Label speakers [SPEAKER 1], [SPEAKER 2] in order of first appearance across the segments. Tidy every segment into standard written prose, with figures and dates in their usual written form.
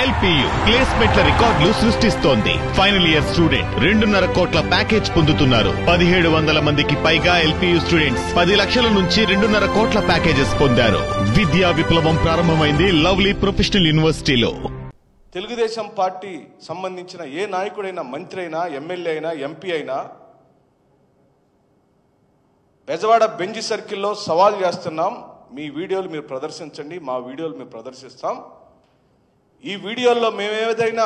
[SPEAKER 1] LPU ప్లేస్మెంట్ల రికార్డులు సృష్టిస్తోంది. Final year student 2.5 కోట్ల ప్యాకేజ్ పొందుతున్నారు. 1700 మందికి పైగా LPU స్టూడెంట్స్ 10 లక్షల నుంచి 2.5 కోట్ల ప్యాకేజెస్ పొందారు. విద్యా విప్లవం ప్రారంభమైంది లవ్లీ ప్రొఫెషనల్ యూనివర్సిటీలో.
[SPEAKER 2] తెలుగుదేశం పార్టీ సంబంధించిన ఏ నాయకుడైనా, మంత్రి అయినా, ఎమ్మెల్యే అయినా, ఎంపీ అయినా బెజవాడ బెంజ్ సర్కిల్లో సవాల్ చేస్తున్నాం. మీ వీడియోలు మీరు ప్రదర్శించండి, మా వీడియోలు మేము ప్రదర్శిస్తాం. ఈ వీడియోల్లో మేము ఏదైనా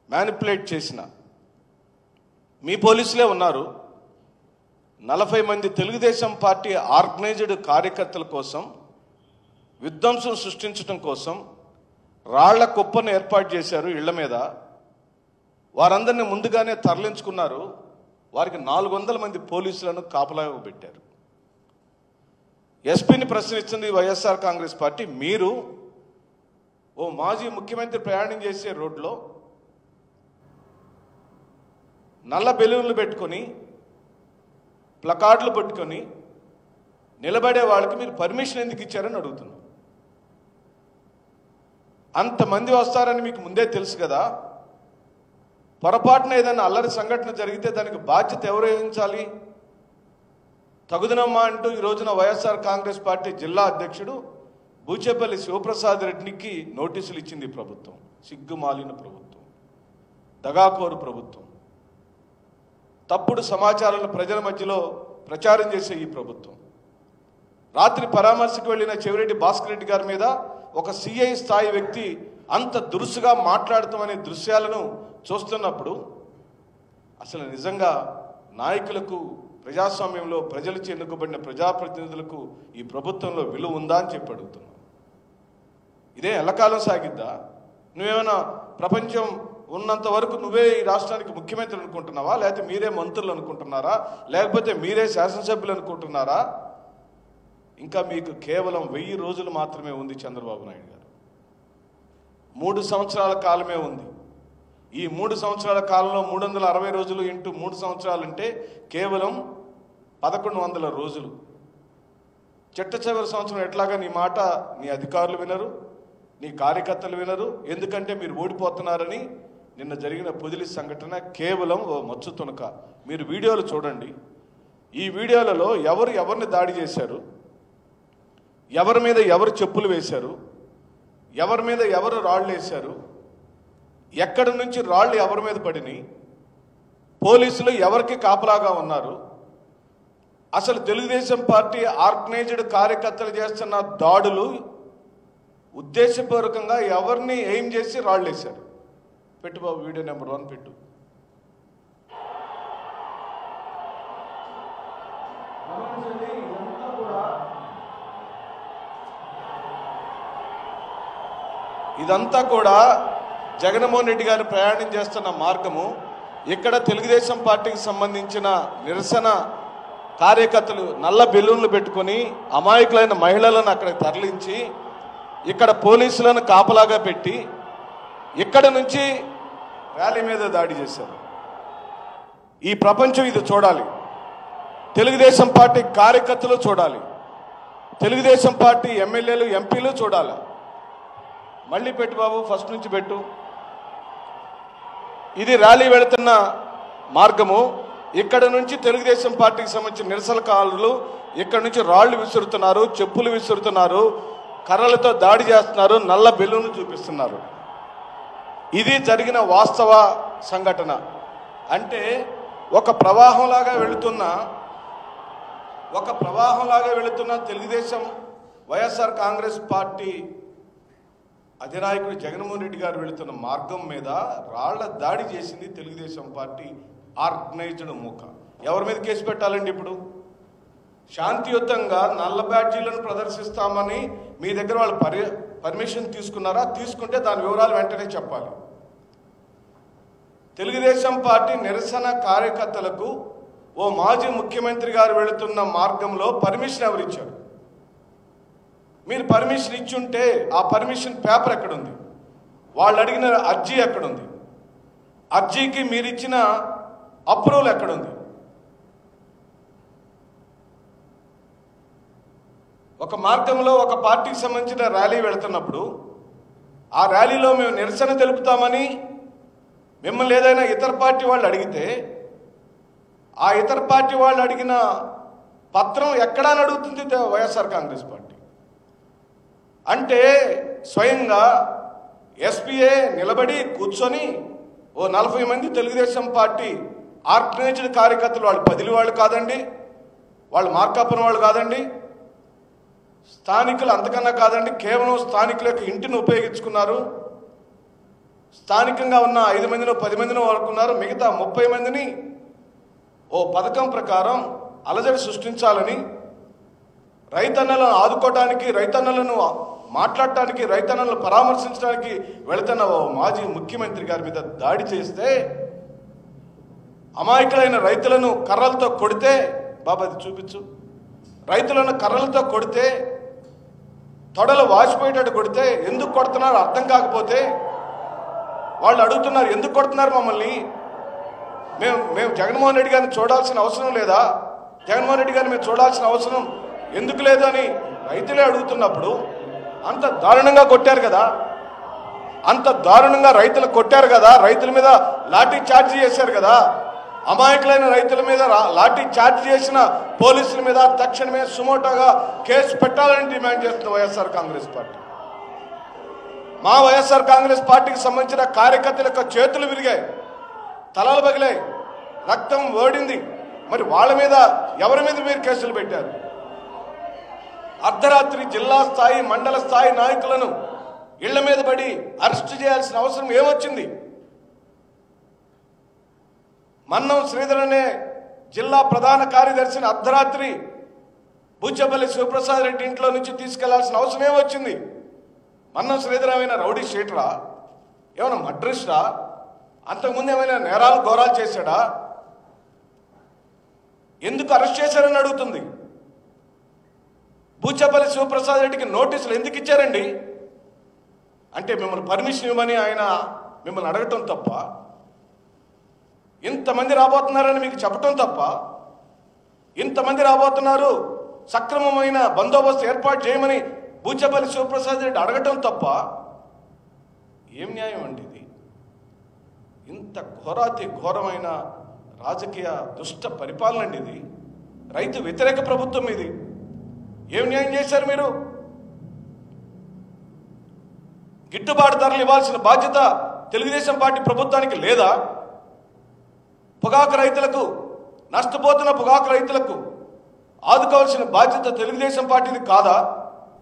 [SPEAKER 2] మ్యానిపులేట్ చేసినా మీ పోలీసులే ఉన్నారు. 40 మంది తెలుగుదేశం పార్టీ ఆర్గనైజ్డ్ కార్యకర్తల కోసం విధ్వంసం సృష్టించడం కోసం రాళ్ల కుప్పను ఏర్పాటు చేశారు. ఇళ్ల మీద వారందరినీ ముందుగానే తరలించుకున్నారు. వారికి 400 మంది పోలీసులను కాపలా పెట్టారు. ఎస్పీని ప్రశ్నిస్తుంది వైఎస్ఆర్ కాంగ్రెస్ పార్టీ. మీరు ఓ మాజీ ముఖ్యమంత్రి ప్రయాణం చేసే రోడ్లో నల్ల బెలూన్లు పెట్టుకొని, ప్లకార్డులు పెట్టుకొని నిలబడే వాళ్ళకి మీరు పర్మిషన్ ఎందుకు ఇచ్చారని అడుగుతున్నాం. అంతమంది వస్తారని మీకు ముందే తెలుసు కదా. పొరపాటున ఏదైనా అల్లరి సంఘటన జరిగితే దానికి బాధ్యత ఎవరు వహించాలి? తగుదనమ్మా అంటూ ఈ రోజున వైఎస్ఆర్ కాంగ్రెస్ పార్టీ జిల్లా అధ్యక్షుడు బూచేపల్లి శివప్రసాద్ రెడ్డికి నోటీసులు ఇచ్చింది ప్రభుత్వం. సిగ్గుమాలిన ప్రభుత్వం, దగాకోరు ప్రభుత్వం, తప్పుడు సమాచారాలను ప్రజల మధ్యలో ప్రచారం చేసే ఈ ప్రభుత్వం. రాత్రి పరామర్శకు వెళ్లిన చెవిరెడ్డి భాస్కర్ రెడ్డి గారి మీద ఒక సిఐ స్థాయి వ్యక్తి అంత దురుసుగా మాట్లాడుతామనే దృశ్యాలను చూస్తున్నప్పుడు అసలు నిజంగా నాయకులకు, ప్రజాస్వామ్యంలో ప్రజలచే ఎన్నుకోబడిన ప్రజాప్రతినిధులకు ఈ ప్రభుత్వంలో విలువ ఉందా అని చెప్పి అడుగుతున్నాం. ఇదే ఎల్లకాలం సాగిద్దా? నువ్వేమైనా ప్రపంచం ఉన్నంత వరకు నువ్వే ఈ రాష్ట్రానికి ముఖ్యమంత్రి అనుకుంటున్నావా? లేకపోతే మీరే మంత్రులు అనుకుంటున్నారా? లేకపోతే మీరే శాసనసభ్యులు అనుకుంటున్నారా? ఇంకా మీకు కేవలం 1000 రోజులు మాత్రమే ఉంది చంద్రబాబు నాయుడు గారు. 3 సంవత్సరాల కాలమే ఉంది. ఈ 3 సంవత్సరాల కాలంలో 360 రోజులు ఇంటూ 3 సంవత్సరాలు అంటే కేవలం 1100 రోజులు. చిట్ట చివరి సంవత్సరం ఎట్లాగా నీ మాట నీ అధికారులు వినరు, నీ కార్యకర్తలు వినరు. ఎందుకంటే మీరు ఓడిపోతున్నారని నిన్న జరిగిన పొదిలి సంఘటన కేవలం ఓ మచ్చు తునక. మీరు వీడియోలు చూడండి. ఈ వీడియోలలో ఎవరిని దాడి చేశారు, ఎవరి మీద ఎవరు చెప్పులు వేశారు, ఎవరి మీద ఎవరు రాళ్ళు వేశారు, ఎక్కడి నుంచి రాళ్ళు ఎవరి మీద పడినాయి, పోలీసులు ఎవరికి కాపలాగా ఉన్నారు, అసలు తెలుగుదేశం పార్టీ ఆర్గనైజ్డ్ కార్యకర్తలు చేస్తున్న దాడులు ఉద్దేశపూర్వకంగా ఎవరిని ఎయిమ్ చేసి రాళ్ళు వేశారు. పెట్టు బాబు, వీడియో నెంబర్ 1 పెట్టు. ఇదంతా కూడా జగన్మోహన్ రెడ్డి గారు ప్రయాణం చేస్తున్న మార్గము. ఇక్కడ తెలుగుదేశం పార్టీకి సంబంధించిన నిరసన కార్యకర్తలు నల్ల బెలూన్లు పెట్టుకొని అమాయకులైన మహిళలను అక్కడ తరలించి ఇక్కడ పోలీసులను కాపలాగా పెట్టి ఇక్కడ నుంచి ర్యాలీ మీద దాడి చేశారు. ఈ ప్రపంచం ఇది చూడాలి. తెలుగుదేశం పార్టీ కార్యకర్తలు చూడాలి, తెలుగుదేశం పార్టీ ఎమ్మెల్యేలు, ఎంపీలు చూడాలి. మళ్ళీ పెట్టు బాబు, ఫస్ట్ నుంచి పెట్టు. ఇది ర్యాలీ వెళుతున్న మార్గము. ఇక్కడ నుంచి తెలుగుదేశం పార్టీకి సంబంధించిన నిరసనకారులు ఇక్కడ నుంచి రాళ్లు విసురుతున్నారు, చెప్పులు విసురుతున్నారు, కర్రలతో దాడి చేస్తున్నారు, నల్ల బెలూన్లు చూపిస్తున్నారు. ఇది జరిగిన వాస్తవ సంఘటన. అంటే ఒక ప్రవాహంలాగా వెళుతున్న తెలుగుదేశం వైఎస్ఆర్ కాంగ్రెస్ పార్టీ అధినాయకుడు జగన్మోహన్ రెడ్డి గారు వెళుతున్న మార్గం మీద రాళ్ల దాడి చేసింది తెలుగుదేశం పార్టీ ఆర్గనైజ్డ్ మూక. ఎవరి మీద కేసు పెట్టాలండి? ఇప్పుడు శాంతియుతంగా నల్ల బ్యాడ్జీలను ప్రదర్శిస్తామని మీ దగ్గర వాళ్ళు పర్మిషన్ తీసుకున్నారా? తీసుకుంటే దాని వివరాలు వెంటనే చెప్పాలి. తెలుగుదేశం పార్టీ నిరసన కార్యకర్తలకు ఓ మాజీ ముఖ్యమంత్రి గారు వెళుతున్న మార్గంలో పర్మిషన్ ఎవరిచ్చారు? మీరు పర్మిషన్ ఇచ్చుంటే ఆ పర్మిషన్ పేపర్ ఎక్కడుంది? వాళ్ళు అడిగిన అర్జీ ఎక్కడుంది? అర్జీకి మీరు ఇచ్చిన అప్రూవల్ ఎక్కడుంది? ఒక మార్గంలో ఒక పార్టీకి సంబంధించిన ర్యాలీ వెళుతున్నప్పుడు ఆ ర్యాలీలో మేము నిరసన తెలుపుతామని మిమ్మల్ని ఏదైనా ఇతర పార్టీ వాళ్ళు అడిగితే ఆ ఇతర పార్టీ వాళ్ళు అడిగిన పత్రం ఎక్కడా అడుగుతుంది వైఎస్ఆర్ కాంగ్రెస్ పార్టీ. అంటే స్వయంగా ఎస్పీఏ నిలబడి కూర్చొని ఓ 40 మంది తెలుగుదేశం పార్టీ ఆర్గనైజ్డ్ కార్యకర్తలు, వాళ్ళు పదిలి వాళ్ళు కాదండి, వాళ్ళు మార్కాపురం వాళ్ళు కాదండి, స్థానికులు అంతకన్నా కాదండి, కేవలం స్థానికుల యొక్క ఇంటిని ఉపయోగించుకున్నారు. స్థానికంగా ఉన్న 5 మందినో 10 మందినో వాడుకున్నారు. మిగతా 30 మందిని ఓ పథకం ప్రకారం అలజడి సృష్టించాలని, రైతన్నలను ఆదుకోవడానికి, రైతన్నలను మాట్లాడటానికి, రైతన్నలను పరామర్శించడానికి వెళుతున్న ఓ మాజీ ముఖ్యమంత్రి గారి మీద దాడి చేస్తే, అమాయకులైన రైతులను కర్రలతో కొడితే, బాబా అది చూపించు, రైతులను కర్రలతో కొడితే, తొడలు వాచిపోయేటట్టు కొడితే, ఎందుకు కొడుతున్నారు అర్థం కాకపోతే వాళ్ళు అడుగుతున్నారు, ఎందుకు కొడుతున్నారు మమ్మల్ని? మేము జగన్మోహన్ రెడ్డి గారిని చూడాల్సిన అవసరం లేదా? జగన్మోహన్ రెడ్డి గారిని మేము చూడాల్సిన అవసరం ఎందుకు లేదు అని రైతులే అడుగుతున్నప్పుడు అంత దారుణంగా కొట్టారు కదా, అంత దారుణంగా రైతులు కొట్టారు కదా, రైతుల మీద లాఠీ చార్జ్ చేశారు కదా, అమాయకులైన రైతుల మీద లాఠీ చార్జ్ చేసిన పోలీసుల మీద తక్షణమే సుమోటోగా కేసు పెట్టాలని డిమాండ్ చేస్తుంది వైఎస్ఆర్ కాంగ్రెస్ పార్టీ. మా వైఎస్ఆర్ కాంగ్రెస్ పార్టీకి సంబంధించిన కార్యకర్తల యొక్క చేతులు విరిగాయి, తలలు పగిలాయి, రక్తం ఓడింది. మరి వాళ్ళ మీద ఎవరి మీద మీరు కేసులు పెట్టారు? అర్ధరాత్రి జిల్లా స్థాయి మండల స్థాయి నాయకులను ఇళ్ల మీద పడి అరెస్ట్ చేయాల్సిన అవసరం ఏమొచ్చింది? మన్నం శ్రీధర్ అనే జిల్లా ప్రధాన కార్యదర్శిని అర్ధరాత్రి బూచేపల్లి శివప్రసాద్ రెడ్డి ఇంట్లో నుంచి తీసుకెళ్లాల్సిన అవసరం ఏమొచ్చింది? మన్నం శ్రీధర్ ఏమైనా రౌడీ షీటరా? ఏమైనా మడ్రిస్టా? అంతకుముందు ఏమైనా నేరాలు ఘోరాలు చేశాడా? ఎందుకు అరెస్ట్ చేశారని అడుగుతుంది. బూచేపల్లి శివప్రసాద్ రెడ్డికి నోటీసులు ఎందుకు ఇచ్చారండి? అంటే మిమ్మల్ని పర్మిషన్ ఇవ్వమని ఆయన మిమ్మల్ని అడగటం తప్ప, ఇంతమంది రాబోతున్నారని మీకు చెప్పటం తప్ప, ఇంతమంది రాబోతున్నారు సక్రమమైన బందోబస్తు ఏర్పాటు చేయమని బూచేపల్లి శివప్రసాద్ రెడ్డి అడగటం తప్ప ఏం న్యాయం అండి ఇది? ఇంత ఘోరాతి ఘోరమైన రాజకీయ దుష్ట పరిపాలన అండి ఇది. రైతు వ్యతిరేక ప్రభుత్వం ఇది. ఏం న్యాయం చేశారు మీరు? గిట్టుబాటు ధరలు ఇవ్వాల్సిన బాధ్యత తెలుగుదేశం పార్టీ ప్రభుత్వానికి లేదా? పొగాకు రైతులకు, నష్టపోతున్న పొగాకు రైతులకు ఆదుకోవాల్సిన బాధ్యత తెలుగుదేశం పార్టీది కాదా?